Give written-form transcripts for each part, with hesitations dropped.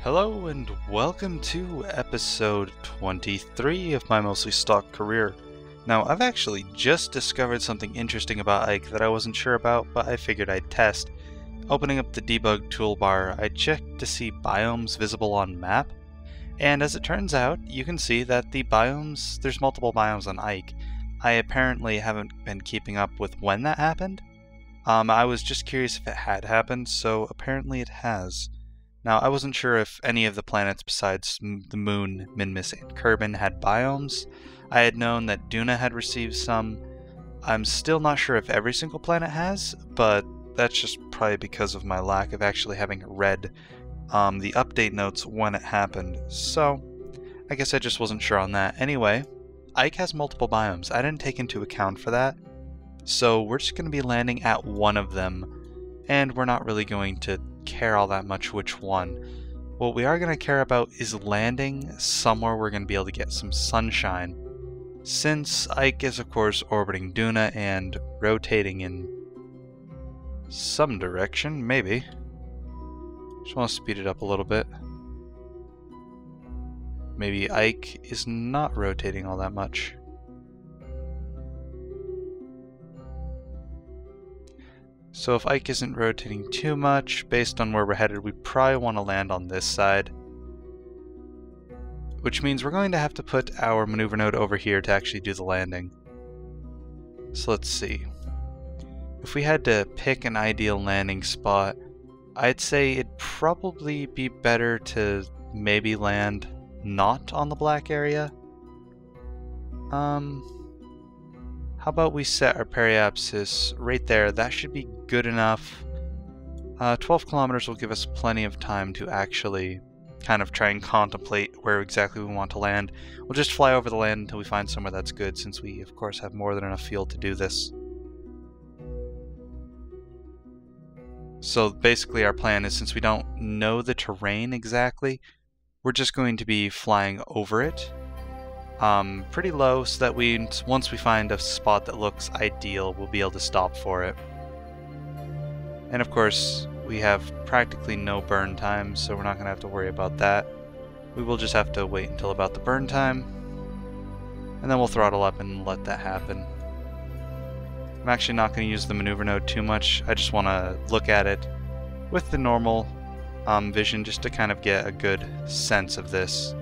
Hello and welcome to episode 23 of my mostly stock career. Now, I've actually just discovered something interesting about Ike that I wasn't sure about, but I figured I'd test. Opening up the debug toolbar, I checked to see biomes visible on map, and as it turns out, you can see that there's multiple biomes on Ike. I apparently haven't been keeping up with when that happened. I was just curious if it had happened, so apparently it has. Now, I wasn't sure if any of the planets besides the Moon, Minmus, and Kerbal had biomes. I had known that Duna had received some. I'm still not sure if every single planet has, but that's just probably because of my lack of actually having read the update notes when it happened. So, I guess I just wasn't sure on that. Anyway, Ike has multiple biomes. I didn't take into account for that. So we're just going to be landing at one of them, and we're not really going to care all that much which one. What we are going to care about is landing somewhere we're going to be able to get some sunshine, since Ike is of course orbiting Duna and rotating in some direction, maybe. Just want to speed it up a little bit. Maybe Ike is not rotating all that much. So if Ike isn't rotating too much, based on where we're headed, we probably want to land on this side. Which means we're going to have to put our maneuver node over here to actually do the landing. So let's see. If we had to pick an ideal landing spot, I'd say it'd probably be better to maybe land not on the black area. How about we set our periapsis right there? That should be good enough. 12 kilometers will give us plenty of time to actually kind of try and contemplate where exactly we want to land. We'll just fly over the land until we find somewhere that's good, since we of course have more than enough fuel to do this. So basically our plan is, since we don't know the terrain exactly, we're just going to be flying over it. Pretty low, so that once we find a spot that looks ideal, we'll be able to stop for it. And of course, we have practically no burn time, so we're not going to have to worry about that. We will just have to wait until about the burn time, and then we'll throttle up and let that happen. I'm actually not going to use the maneuver node too much. I just want to look at it with the normal vision, just to kind of get a good sense of this.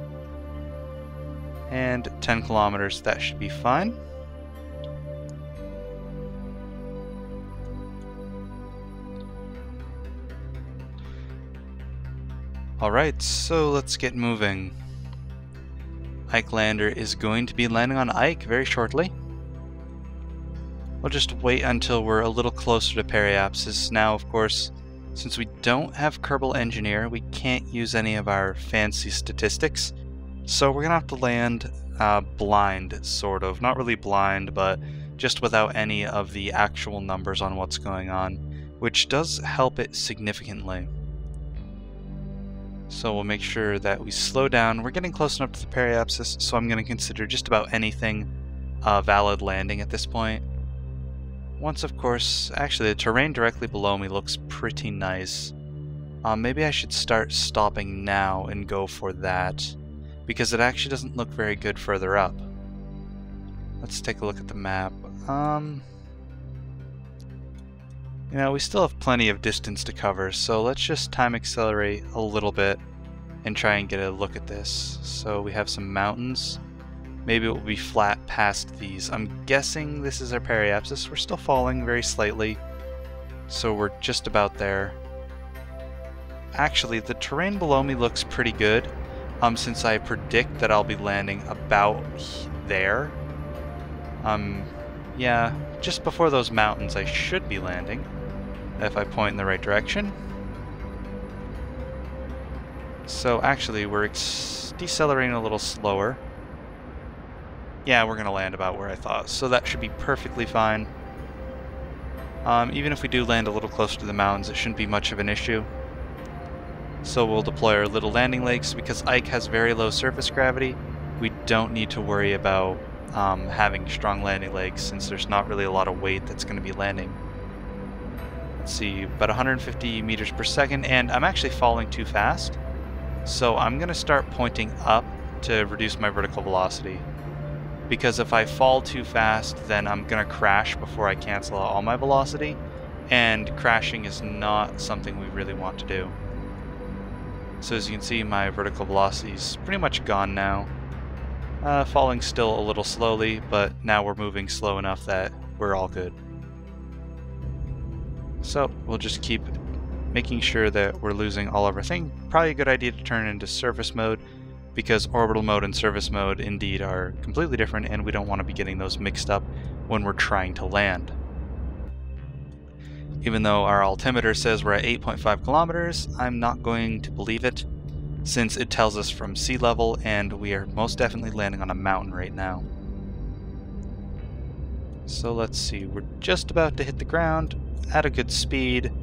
And 10 kilometers, that should be fine. Alright, so let's get moving. Ike Lander is going to be landing on Ike very shortly. We'll just wait until we're a little closer to periapsis. Now, of course, since we don't have Kerbal Engineer, we can't use any of our fancy statistics. So we're going to have to land blind, sort of. Not really blind, but just without any of the actual numbers on what's going on, which does help it significantly. So we'll make sure that we slow down. We're getting close enough to the periapsis, so I'm going to consider just about anything a valid landing at this point. Once, of course, actually the terrain directly below me looks pretty nice. Maybe I should start stopping now and go for that, because it actually doesn't look very good further up. Let's take a look at the map. You know, we still have plenty of distance to cover, so let's just time accelerate a little bit and try and get a look at this. So we have some mountains. Maybe it will be flat past these. I'm guessing this is our periapsis. We're still falling very slightly, so we're just about there. Actually, the terrain below me looks pretty good. Since I predict that I'll be landing about there. Yeah, just before those mountains I should be landing, if I point in the right direction. So actually, we're decelerating a little slower. Yeah, we're going to land about where I thought, so that should be perfectly fine. Even if we do land a little closer to the mountains, it shouldn't be much of an issue. So we'll deploy our little landing legs. Because Ike has very low surface gravity, we don't need to worry about having strong landing legs, since there's not really a lot of weight that's going to be landing. Let's see, about 150 meters per second, and I'm actually falling too fast. So I'm going to start pointing up to reduce my vertical velocity. Because if I fall too fast, then I'm going to crash before I cancel out all my velocity. And crashing is not something we really want to do. So as you can see, my vertical velocity is pretty much gone now. Falling still a little slowly, but now we're moving slow enough that we're all good. So we'll just keep making sure that we're losing all of our thing. Probably a good idea to turn into surface mode, because orbital mode and surface mode indeed are completely different, and we don't want to be getting those mixed up when we're trying to land. Even though our altimeter says we're at 8.5 kilometers, I'm not going to believe it, since it tells us from sea level, and we are most definitely landing on a mountain right now. So let's see, we're just about to hit the ground at a good speed,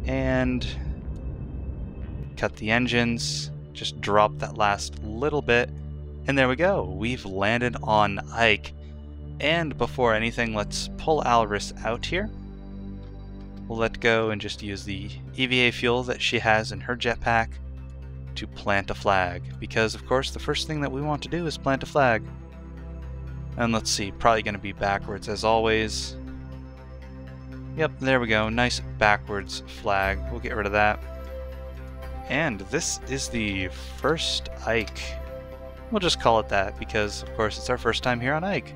and cut the engines, just drop that last little bit, and there we go, we've landed on Ike. And before anything, let's pull Alris out here. We'll let go and just use the EVA fuel that she has in her jetpack to plant a flag, because of course the first thing that we want to do is plant a flag. And let's see, probably going to be backwards as always. Yep, there we go, nice backwards flag. We'll get rid of that. And this is the first Ike. We'll just call it that, because of course it's our first time here on Ike.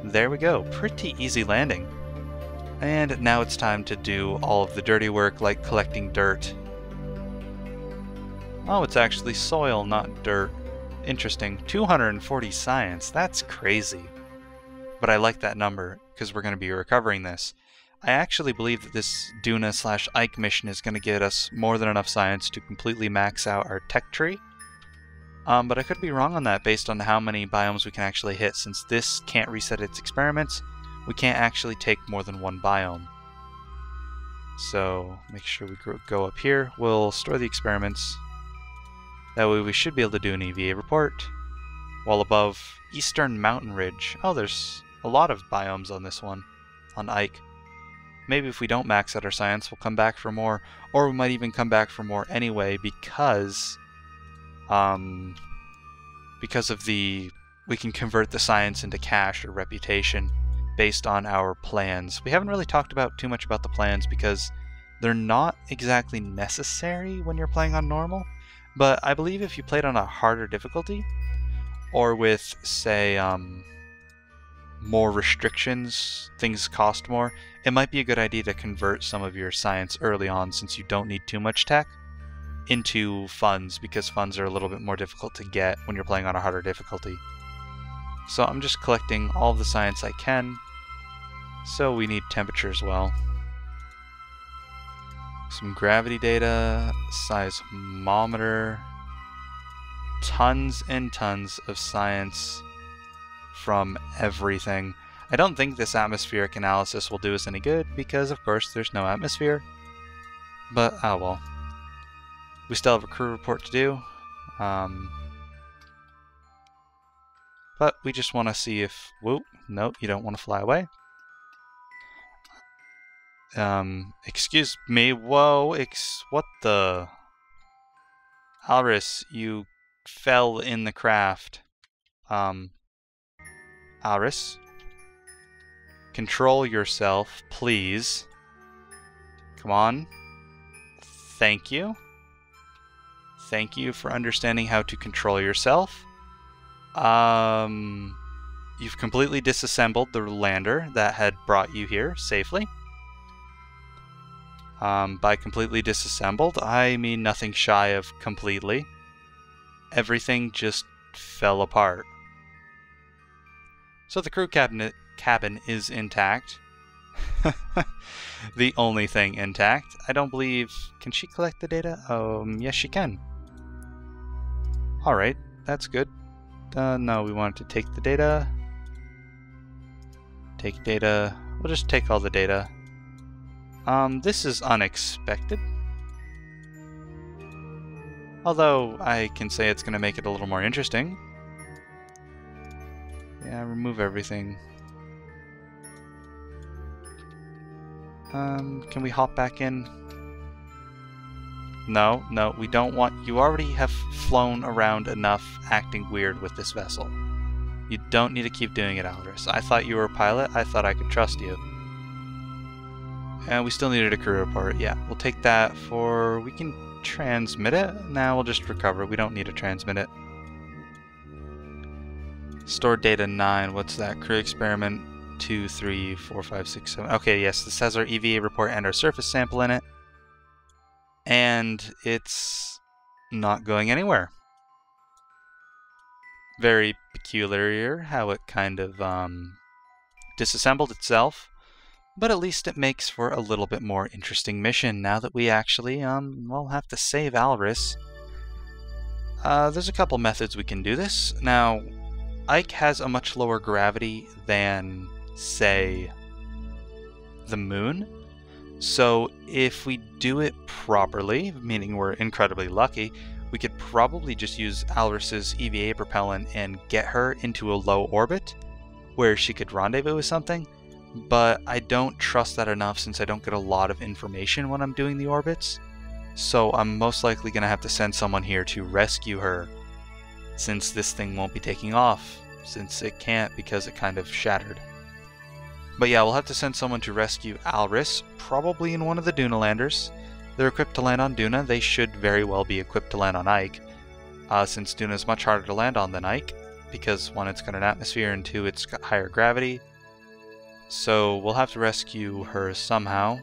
There we go, pretty easy landing. And now it's time to do all of the dirty work, like collecting dirt. Oh, it's actually soil, not dirt. Interesting. 240 science. That's crazy. But I like that number, because we're going to be recovering this. I actually believe that this Duna/Ike mission is going to get us more than enough science to completely max out our tech tree. But I could be wrong on that based on how many biomes we can actually hit. Since this can't reset its experiments, we can't actually take more than one biome. So make sure we go up here. We'll store the experiments. That way we should be able to do an EVA report. While above Eastern Mountain Ridge. Oh, there's a lot of biomes on this one, on Ike. Maybe if we don't max out our science, we'll come back for more. Or we might even come back for more anyway, because of the... we can convert the science into cash or reputation based on our plans. We haven't really talked about too much about the plans because they're not exactly necessary when you're playing on normal, but I believe if you played on a harder difficulty, or with, say, more restrictions, things cost more, it might be a good idea to convert some of your science early on, since you don't need too much tech, into funds, because funds are a little bit more difficult to get when you're playing on a harder difficulty. So I'm just collecting all of the science I can. So we need temperature as well. Some gravity data, seismometer, tons and tons of science from everything. I don't think this atmospheric analysis will do us any good because, of course, there's no atmosphere. But, oh well. We still have a crew report to do. But we just want to see if... whoop, nope, you don't want to fly away. Excuse me, whoa, what the... Alris, you fell in the craft. Alris? Control yourself, please. Come on. Thank you. Thank you for understanding how to control yourself. You've completely disassembled the lander that had brought you here safely. By completely disassembled, I mean nothing shy of completely. Everything just fell apart. So the crew cabin is intact. The only thing intact. I don't believe... Can she collect the data? Yes she can. Alright, that's good. No, we want to take the data. Take data. We'll just take all the data. This is unexpected. Although, I can say it's going to make it a little more interesting. Yeah, remove everything. Can we hop back in? No, no, we don't want... You already have flown around enough acting weird with this vessel. You don't need to keep doing it, Alris. I thought you were a pilot. I thought I could trust you. And we still needed a crew report. Yeah, we'll take that for... We can transmit it. Now we'll just recover. We don't need to transmit it. Store data 9. What's that? Crew experiment 2, 3, 4, 5, 6, 7. Okay, yes, this has our EVA report and our surface sample in it. And it's not going anywhere. Very peculiar how it kind of disassembled itself. But at least it makes for a little bit more interesting mission now that we actually, well, have to save Alris. There's a couple methods we can do this. Now, Ike has a much lower gravity than, say, the moon. So if we do it properly, meaning we're incredibly lucky, we could probably just use Alris's EVA propellant and get her into a low orbit where she could rendezvous with something. But I don't trust that enough since I don't get a lot of information when I'm doing the orbits. So I'm most likely going to have to send someone here to rescue her, since this thing won't be taking off, since it can't because it kind of shattered. But yeah, we'll have to send someone to rescue Alris, probably in one of the Duna landers. They're equipped to land on Duna. They should very well be equipped to land on Ike, since Duna is much harder to land on than Ike, because 1, it's got an atmosphere, and 2, it's got higher gravity. So we'll have to rescue her somehow.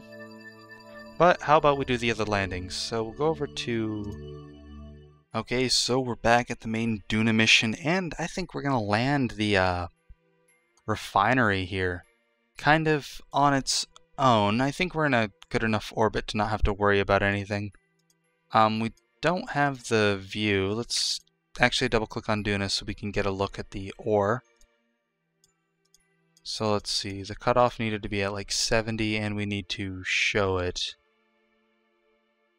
But how about we do the other landings? So we'll go over to... Okay, so we're back at the main Duna mission, and I think we're going to land the refinery here. Kind of on its own. I think we're in a good enough orbit to not have to worry about anything. We don't have the view. Let's actually double click on Duna so we can get a look at the ore. So let's see, the cutoff needed to be at like 70 and we need to show it.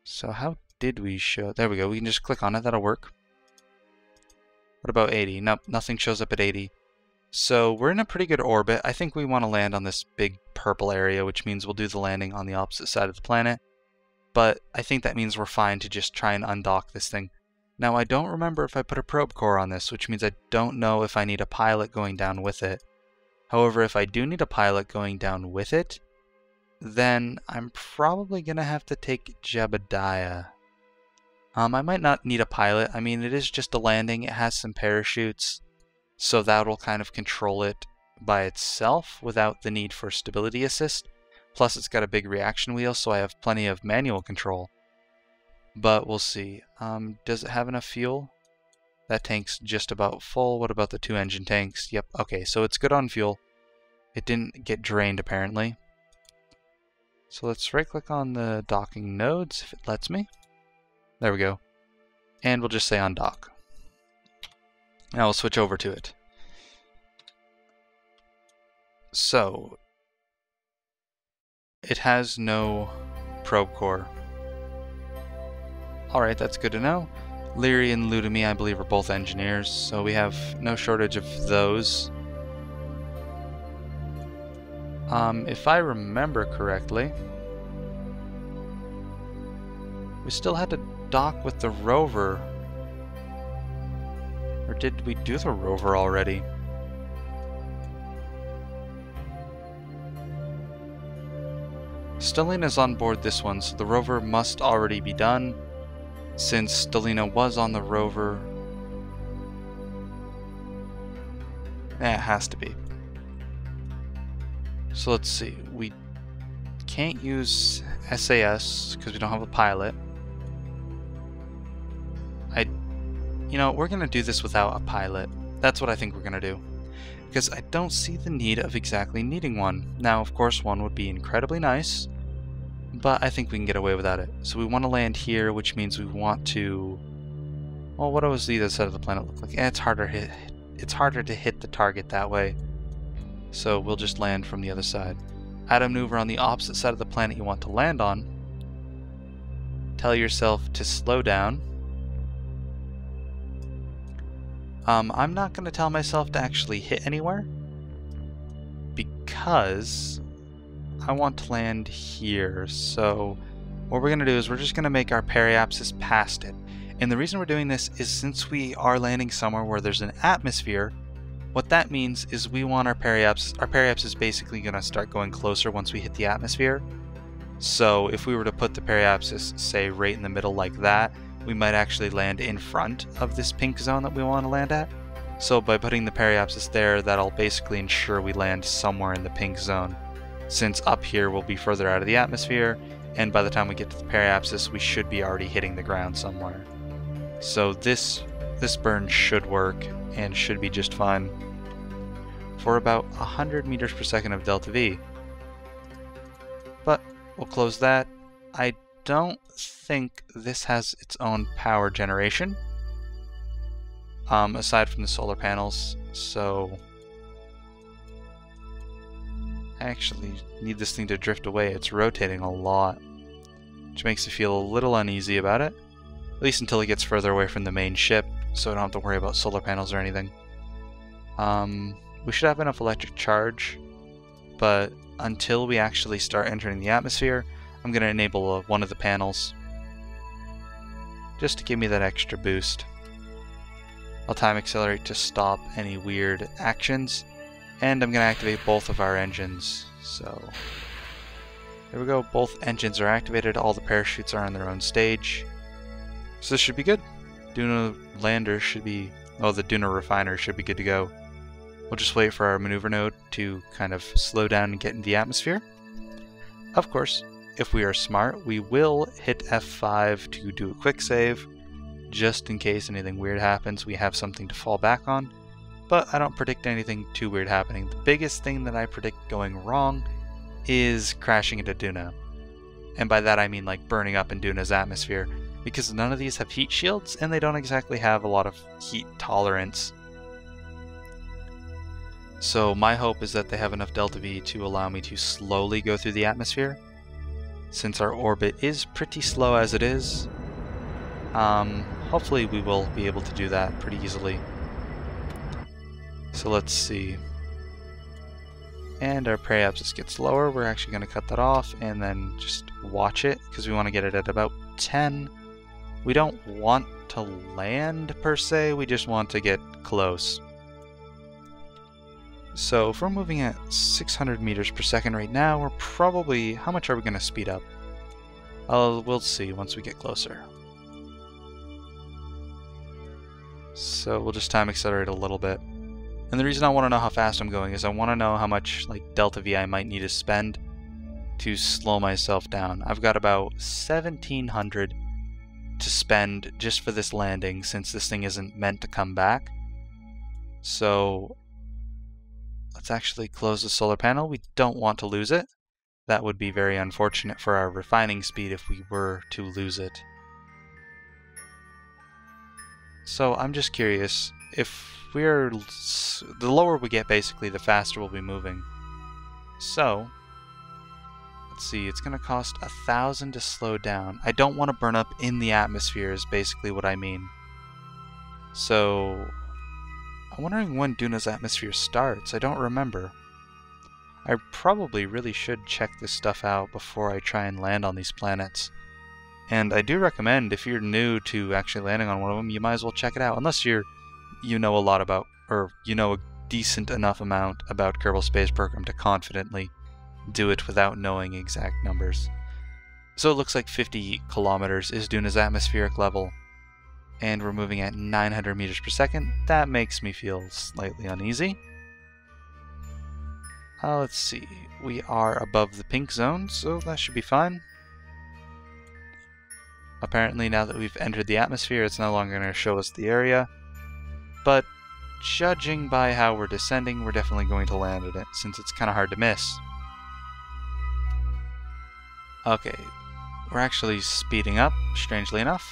So how did we show it? There we go, we can just click on it, that'll work. What about 80? Nope, nothing shows up at 80. So we're in a pretty good orbit. I think we want to land on this big purple area, which means we'll do the landing on the opposite side of the planet. But I think that means we're fine to just try and undock this thing. Now I don't remember if I put a probe core on this, which means I don't know if I need a pilot going down with it. However, if I do need a pilot going down with it, then I'm probably going to have to take Jebediah. I might not need a pilot. I mean, it is just a landing. It has some parachutes, so that'll kind of control it by itself without the need for stability assist. Plus, it's got a big reaction wheel, so I have plenty of manual control. But we'll see. Does it have enough fuel? That tank's just about full. What about the 2 engine tanks? Yep, okay, so it's good on fuel. It didn't get drained, apparently. So let's right-click on the docking nodes, if it lets me. There we go. And we'll just say undock. Now we'll switch over to it. So, it has no probe core. Alright, that's good to know. Leary and Ludemy, I believe, are both engineers, so we have no shortage of those. If I remember correctly, we still had to dock with the rover. Or did we do the rover already? Stelina's on board this one, so the rover must already be done. Since Stelina was on the rover, it has to be. So let's see, we can't use SAS because we don't have a pilot. You know, we're going to do this without a pilot. That's what I think we're going to do. Because I don't see the need of exactly needing one. Now, of course, one would be incredibly nice, but I think we can get away without it. So we want to land here, which means we want to... Well, what does the other side of the planet look like? It's harder to hit the target that way. So we'll just land from the other side. Add a maneuver on the opposite side of the planet you want to land on. Tell yourself to slow down. I'm not going to tell myself to actually hit anywhere, because I want to land here, so what we're going to do is we're just going to make our periapsis past it. And the reason we're doing this is since we are landing somewhere where there's an atmosphere, what that means is we want our periapsis is basically going to start going closer once we hit the atmosphere. So if we were to put the periapsis, say, right in the middle like that, we might actually land in front of this pink zone that we want to land at. So by putting the periapsis there, that'll basically ensure we land somewhere in the pink zone. Since up here we'll be further out of the atmosphere, and by the time we get to the periapsis, we should be already hitting the ground somewhere. So this burn should work and should be just fine for about 100 meters per second of delta V. But we'll close that. I don't think this has its own power generation, aside from the solar panels, so I actually need this thing to drift away. It's rotating a lot, which makes me feel a little uneasy about it. At least until it gets further away from the main ship, so I don't have to worry about solar panels or anything. We should have enough electric charge, but until we actually start entering the atmosphere, I'm going to enable one of the panels, just to give me that extra boost. I'll time accelerate to stop any weird actions, and I'm going to activate both of our engines. So there we go, both engines are activated, all the parachutes are on their own stage. So this should be good. Duna lander should be, oh, the Duna refinery should be good to go. We'll just wait for our maneuver node to kind of slow down and get in the atmosphere. Of course, if we are smart, we will hit F5 to do a quick save, just in case anything weird happens. We have something to fall back on, but I don't predict anything too weird happening. The biggest thing that I predict going wrong is crashing into Duna. And by that I mean like burning up in Duna's atmosphere, because none of these have heat shields and they don't exactly have a lot of heat tolerance. So my hope is that they have enough delta V to allow me to slowly go through the atmosphere, since our orbit is pretty slow as it is. Hopefully we will be able to do that pretty easily. So let's see. And our periapsis gets lower. We're actually going to cut that off and then just watch it, because we want to get it at about 10. We don't want to land per se, we just want to get close. So if we're moving at 600 meters per second right now, we're probably, how much are we going to speed up? We'll see once we get closer. So we'll just time accelerate a little bit. And the reason I want to know how fast I'm going is I want to know how much delta V I might need to spend to slow myself down. I've got about 1700 to spend just for this landing, since this thing isn't meant to come back. So let's actually close the solar panel. We don't want to lose it. That would be very unfortunate for our refining speed if we were to lose it. So I'm just curious, if we're, the lower we get basically, the faster we'll be moving. So let's see, it's gonna cost 1,000 to slow down. I don't want to burn up in the atmosphere is basically what I mean. So I'm wondering when Duna's atmosphere starts. I don't remember. I probably really should check this stuff out before I try and land on these planets. And I do recommend, if you're new to actually landing on one of them, you might as well check it out. Unless you know a lot about, or you know a decent enough amount about Kerbal Space Program to confidently do it without knowing exact numbers. So it looks like 50 kilometers is Duna's atmospheric level, and we're moving at 900 meters per second. That makes me feel slightly uneasy. Let's see, we are above the pink zone, so that should be fine. Apparently now that we've entered the atmosphere, it's no longer going to show us the area, but judging by how we're descending, we're definitely going to land at it, since it's kind of hard to miss. Okay, we're actually speeding up, strangely enough.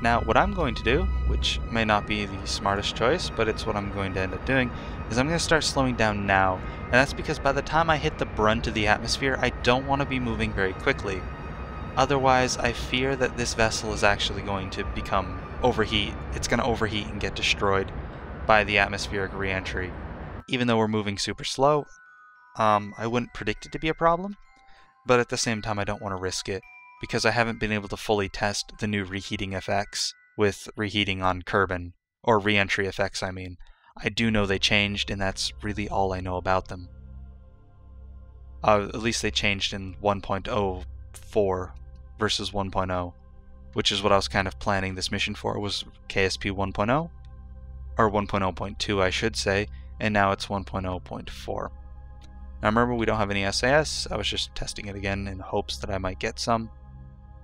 Now, what I'm going to do, which may not be the smartest choice, but it's what I'm going to end up doing, is I'm going to start slowing down now. And that's because by the time I hit the brunt of the atmosphere, I don't want to be moving very quickly. Otherwise, I fear that this vessel is actually going to become overheat. It's going to overheat and get destroyed by the atmospheric re-entry. Even though we're moving super slow, I wouldn't predict it to be a problem. but at the same time I don't want to risk it, because I haven't been able to fully test the new reheating effects with reheating on Kerbal, or re-entry effects I mean. I do know they changed, and that's really all I know about them. At least they changed in 1.04 versus 1.0, which is what I was kind of planning this mission for, was KSP 1.0, or 1.0.2 I should say, and now it's 1.0.4. Now remember, we don't have any SAS. I was just testing it again in hopes that I might get some,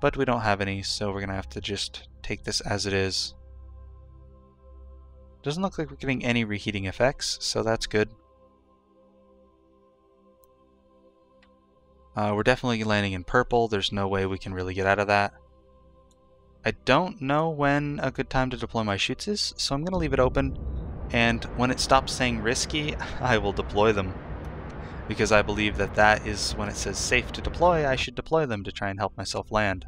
but we don't have any, so we're gonna have to just take this as it is. Doesn't look like we're getting any reheating effects, so that's good. We're definitely landing in purple. There's no way we can really get out of that. I don't know when a good time to deploy my chutes is, so I'm going to leave it open, and when it stops saying risky, I will deploy them. Because I believe that that is when it says safe to deploy, I should deploy them to try and help myself land.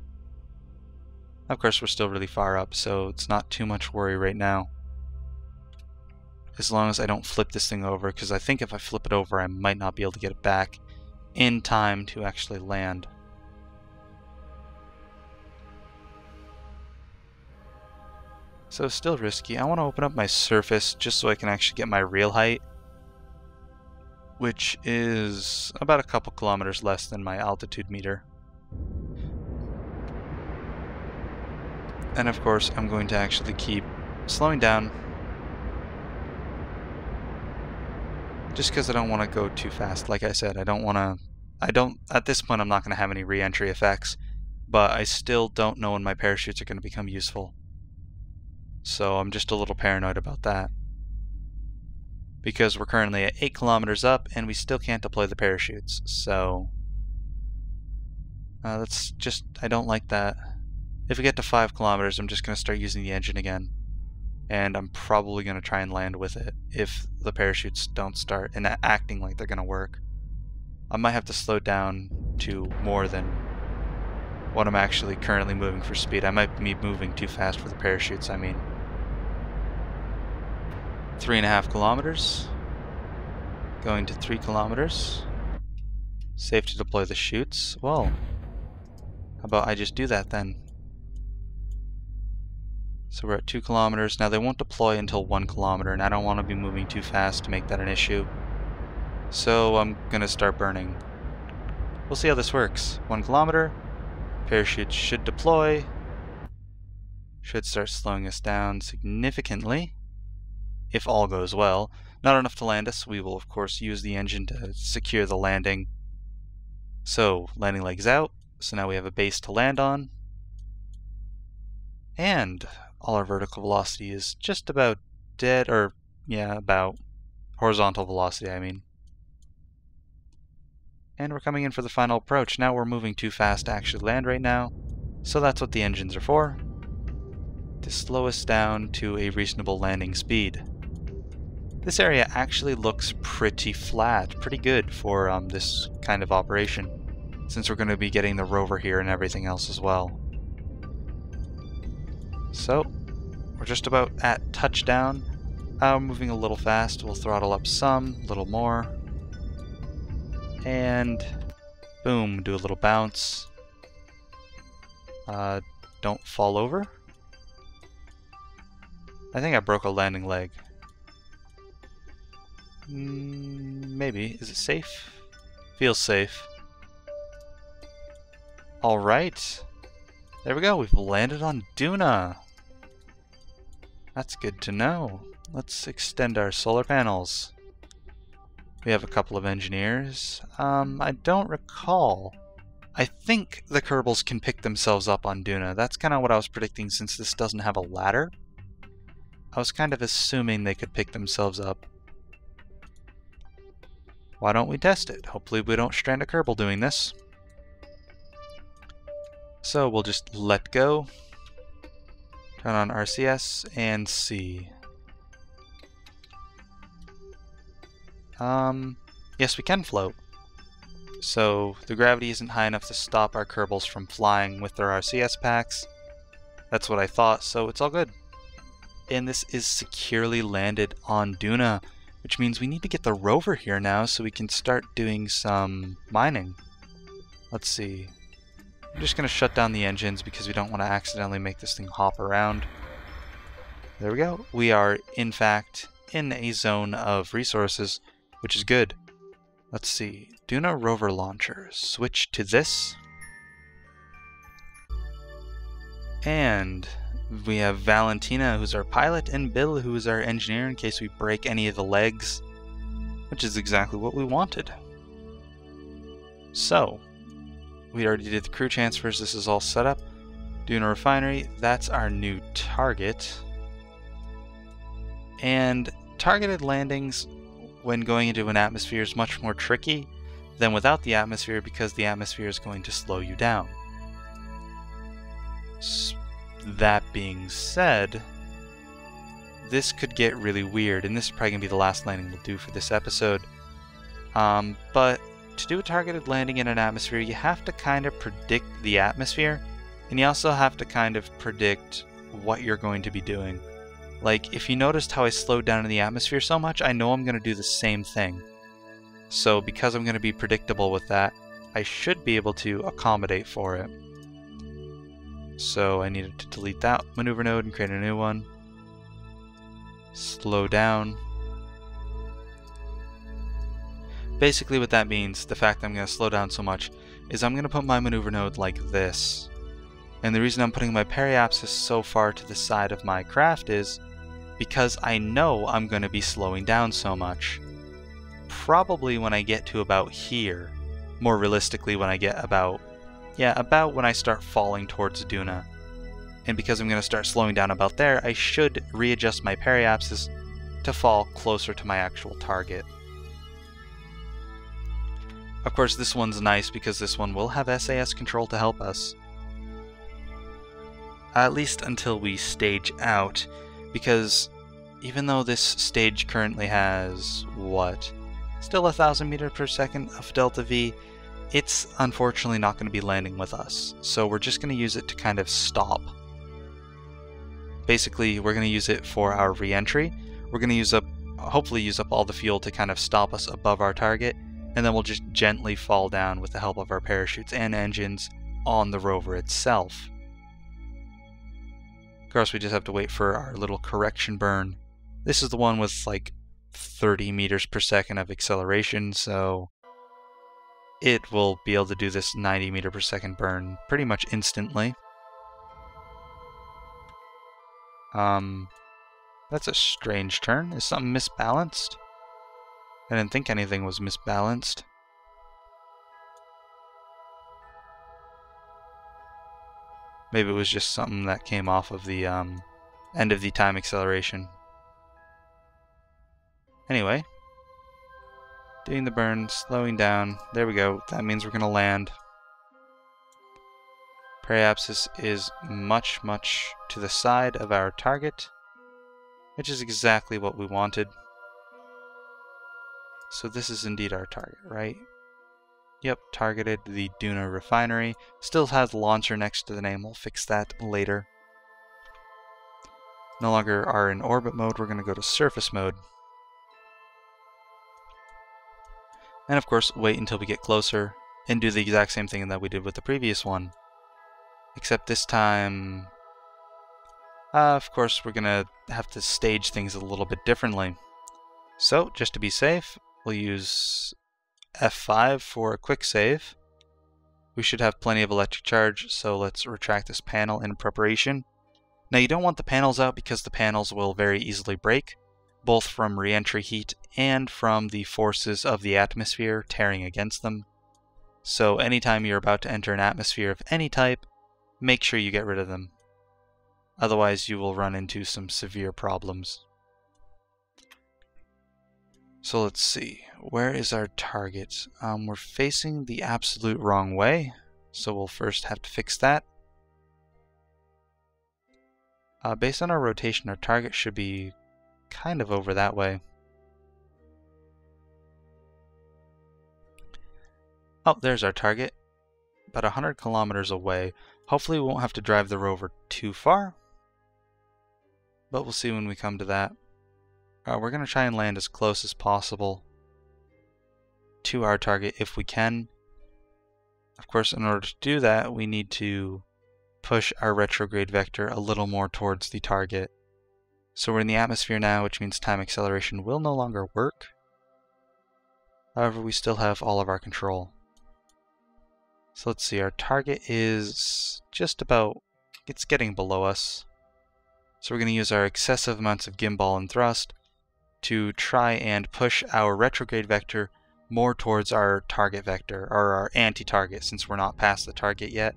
Of course, we're still really far up, so it's not too much worry right now. As long as I don't flip this thing over, because I think if I flip it over, I might not be able to get it back in time to actually land. So still risky. I want to open up my surface just so I can actually get my real height, which is about a couple kilometers less than my altitude meter. And of course, I'm going to actually keep slowing down, just because I don't want to go too fast. Like I said, at this point I'm not going to have any re-entry effects, but I still don't know when my parachutes are going to become useful. So I'm just a little paranoid about that. Because we're currently at 8 kilometers up and we still can't deploy the parachutes, so that's just, I don't like that. If we get to 5 kilometers, I'm just going to start using the engine again. And I'm probably going to try and land with it if the parachutes don't start and acting like they're going to work. I might have to slow down to more than what I'm actually currently moving for speed. I might be moving too fast for the parachutes, I mean. 3.5 kilometers. Going to 3 kilometers. Safe to deploy the chutes. Well, how about I just do that then? So we're at 2 kilometers. Now they won't deploy until 1 kilometer, and I don't want to be moving too fast to make that an issue. So I'm going to start burning. We'll see how this works. 1 kilometer. Parachutes should deploy. Should start slowing us down significantly, if all goes well. Not enough to land us. We will of course use the engine to secure the landing. So, landing legs out. So now we have a base to land on. And all our vertical velocity is just about dead, or yeah, about horizontal velocity, I mean. And we're coming in for the final approach. Now we're moving too fast to actually land right now. So that's what the engines are for, to slow us down to a reasonable landing speed. This area actually looks pretty flat, pretty good for this kind of operation, since we're going to be getting the rover here and everything else as well. So, we're just about at touchdown. Moving a little fast, we'll throttle up some, a little more. And boom, do a little bounce. Don't fall over. I think I broke a landing leg. Maybe. Is it safe? Feels safe. Alright. There we go. We've landed on Duna. That's good to know. Let's extend our solar panels. We have a couple of engineers. I don't recall. I think the Kerbals can pick themselves up on Duna. That's kind of what I was predicting, since this doesn't have a ladder. I was kind of assuming they could pick themselves up. Why don't we test it? Hopefully we don't strand a Kerbal doing this. So we'll just let go. Turn on RCS and see. Yes, we can float. So the gravity isn't high enough to stop our Kerbals from flying with their RCS packs. That's what I thought, so it's all good. And this is securely landed on Duna, which means we need to get the rover here now so we can start doing some mining. let's see. I'm just going to shut down the engines because we don't want to accidentally make this thing hop around. There we go. We are, in fact, in a zone of resources, which is good. Let's see. Duna rover launcher. Switch to this. And we have Valentina, who's our pilot, and Bill, who is our engineer in case we break any of the legs, which is exactly what we wanted. So, we already did the crew transfers. This is all set up. Duna refinery, that's our new target. And targeted landings when going into an atmosphere is much more tricky than without the atmosphere because the atmosphere is going to slow you down. That being said, this could get really weird, and this is probably going to be the last landing we'll do for this episode. But to do a targeted landing in an atmosphere, you have to kind of predict the atmosphere, and you also have to kind of predict what you're going to be doing. Like, if you noticed how I slowed down in the atmosphere so much, I know I'm going to do the same thing. So because I'm going to be predictable with that, I should be able to accommodate for it. So I needed to delete that maneuver node and create a new one. Slow down. Basically what that means, the fact that I'm going to slow down so much, is I'm going to put my maneuver node like this. And the reason I'm putting my periapsis so far to the side of my craft is because I know I'm going to be slowing down so much. Probably when I get to about here. More realistically when I get about when I start falling towards Duna. And because I'm going to start slowing down about there, I should readjust my periapsis to fall closer to my actual target. Of course, this one's nice because this one will have SAS control to help us. At least until we stage out, because even though this stage currently has, still 1,000 meters per second of delta V, it's unfortunately not going to be landing with us. So we're just going to use it to kind of stop. Basically, we're going to use it for our re-entry. We're going to hopefully use up all the fuel to kind of stop us above our target, and then we'll just gently fall down with the help of our parachutes and engines on the rover itself. Of course, we just have to wait for our little correction burn. This is the one with like 30 meters per second of acceleration, so it will be able to do this 90 meter per second burn pretty much instantly. That's a strange turn. Is something misbalanced? I didn't think anything was misbalanced. Maybe it was just something that came off of the end of the time acceleration. Anyway, doing the burn, slowing down. There we go. That means we're going to land. Periapsis is much, much to the side of our target, which is exactly what we wanted. So this is indeed our target, right? Yep, targeted the Duna refinery. Still has launcher next to the name. We'll fix that later. No longer are in orbit mode. We're going to go to surface mode. And of course, wait until we get closer and do the exact same thing that we did with the previous one. Except this time, of course, we're going to have to stage things a little bit differently. So, just to be safe, we'll use F5 for a quick save. We should have plenty of electric charge, so let's retract this panel in preparation. Now you don't want the panels out because the panels will very easily break, both from re-entry heat and from the forces of the atmosphere tearing against them. So anytime you're about to enter an atmosphere of any type, make sure you get rid of them. Otherwise you will run into some severe problems. So let's see, where is our target? We're facing the absolute wrong way, so we'll first have to fix that. Based on our rotation, our target should be kind of over that way. Oh, there's our target, about 100 kilometers away. Hopefully we won't have to drive the rover too far, but we'll see when we come to that. We're going to try and land as close as possible to our target if we can. Of course, in order to do that, we need to push our retrograde vector a little more towards the target. So we're in the atmosphere now, which means time acceleration will no longer work. However, we still have all of our control. So let's see, our target is just about, it's getting below us. So we're going to use our excessive amounts of gimbal and thrust to try and push our retrograde vector more towards our target vector, or our anti-target, since we're not past the target yet.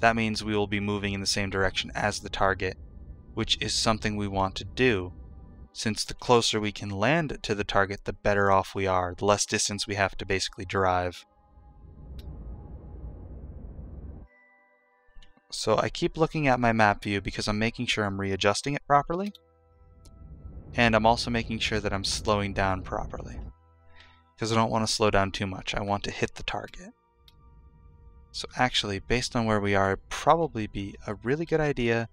That means we will be moving in the same direction as the target, which is something we want to do, since the closer we can land to the target, the better off we are, the less distance we have to basically drive. So I keep looking at my map view because I'm making sure I'm readjusting it properly, and I'm also making sure that I'm slowing down properly, because I don't want to slow down too much. I want to hit the target. So actually, based on where we are, it'd probably be a really good idea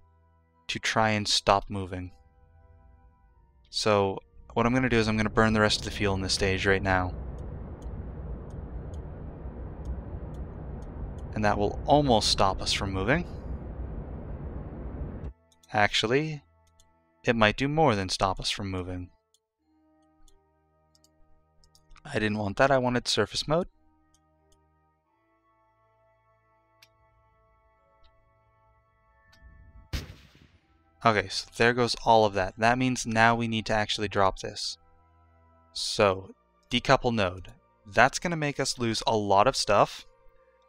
to try and stop moving. So what I'm going to do is I'm going to burn the rest of the fuel in this stage right now. And that will almost stop us from moving. Actually, it might do more than stop us from moving. I didn't want that, I wanted surface mode. Okay, so there goes all of that. That means now we need to actually drop this. So, decouple node. That's going to make us lose a lot of stuff,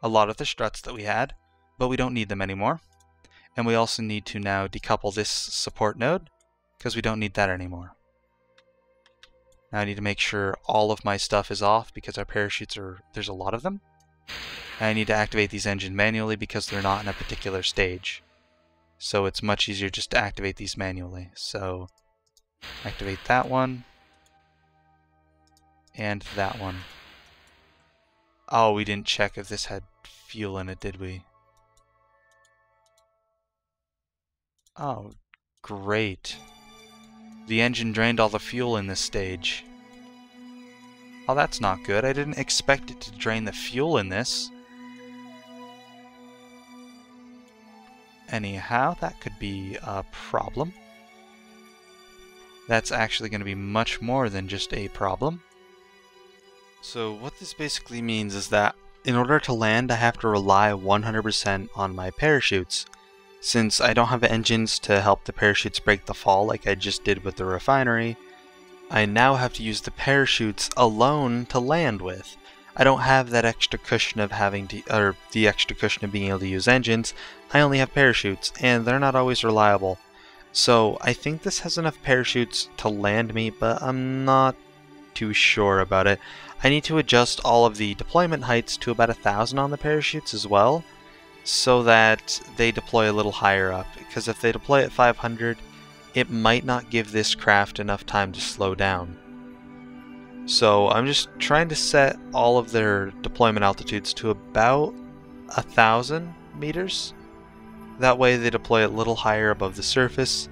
a lot of the struts that we had, but we don't need them anymore. And we also need to now decouple this support node, because we don't need that anymore. Now I need to make sure all of my stuff is off, because our parachutes there's a lot of them. And I need to activate these engines manually because they're not in a particular stage. So it's much easier just to activate these manually. So activate that one and that one. Oh, we didn't check if this had fuel in it, did we? Oh, great. The engine drained all the fuel in this stage. Oh, that's not good. I didn't expect it to drain the fuel in this. Anyhow, that could be a problem. That's actually going to be much more than just a problem. So what this basically means is that in order to land, I have to rely 100% on my parachutes. Since I don't have engines to help the parachutes break the fall like I just did with the refinery, I now have to use the parachutes alone to land with. I don't have that extra cushion of the extra cushion of being able to use engines. I only have parachutes, and they're not always reliable. So I think this has enough parachutes to land me, but I'm not too sure about it. I need to adjust all of the deployment heights to about 1,000 on the parachutes as well, so that they deploy a little higher up, because if they deploy at 500, it might not give this craft enough time to slow down. So I'm just trying to set all of their deployment altitudes to about 1,000 meters. That way they deploy a little higher above the surface,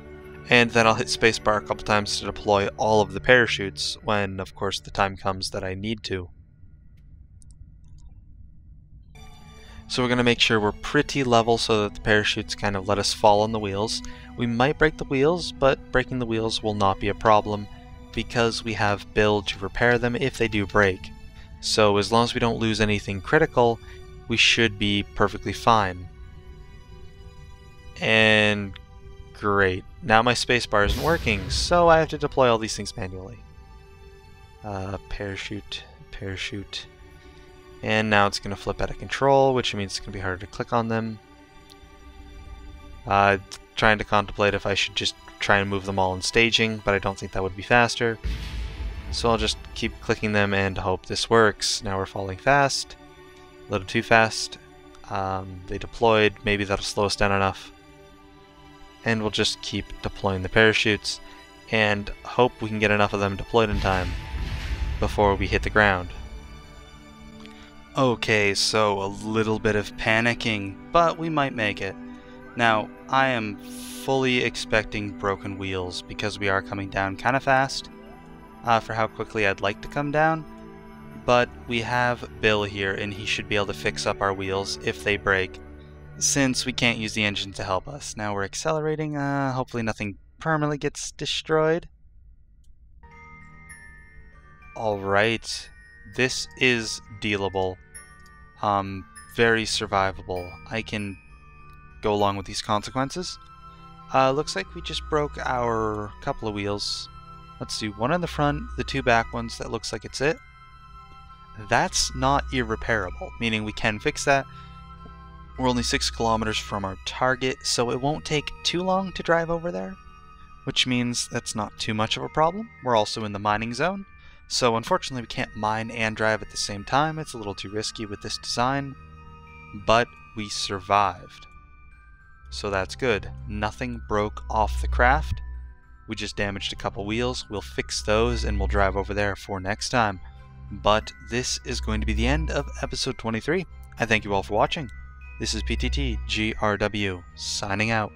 and then I'll hit spacebar a couple times to deploy all of the parachutes when, of course, the time comes that I need to. So we're going to make sure we're pretty level so that the parachutes kind of let us fall on the wheels. We might break the wheels, but breaking the wheels will not be a problem because we have build to repair them if they do break. So as long as we don't lose anything critical, we should be perfectly fine. And great. Now my spacebar isn't working, so I have to deploy all these things manually. Parachute, parachute. And now it's going to flip out of control, which means it's going to be harder to click on them. Trying to contemplate if I should just try and move them all in staging, but I don't think that would be faster. So I'll just keep clicking them and hope this works. Now we're falling fast. A little too fast. They deployed. Maybe that'll slow us down enough. And we'll just keep deploying the parachutes and hope we can get enough of them deployed in time before we hit the ground. Okay, so a little bit of panicking, but we might make it. Now, I am fully expecting broken wheels because we are coming down kind of fast for how quickly I'd like to come down, but we have Bill here and he should be able to fix up our wheels if they break, since we can't use the engine to help us. Now we're accelerating, hopefully nothing permanently gets destroyed. Alright, this is dealable. Very survivable. I can go along with these consequences. Looks like we just broke our couple of wheels. Let's do one on the front, the two back ones. That looks like it's it. That's not irreparable, meaning we can fix that. We're only 6 kilometers from our target, so it won't take too long to drive over there, which means that's not too much of a problem. We're also in the mining zone, so unfortunately we can't mine and drive at the same time. It's a little too risky with this design, but we survived. So that's good. Nothing broke off the craft. We just damaged a couple wheels. We'll fix those and we'll drive over there for next time. But this is going to be the end of episode 23. I thank you all for watching. This is PTT GRW, signing out.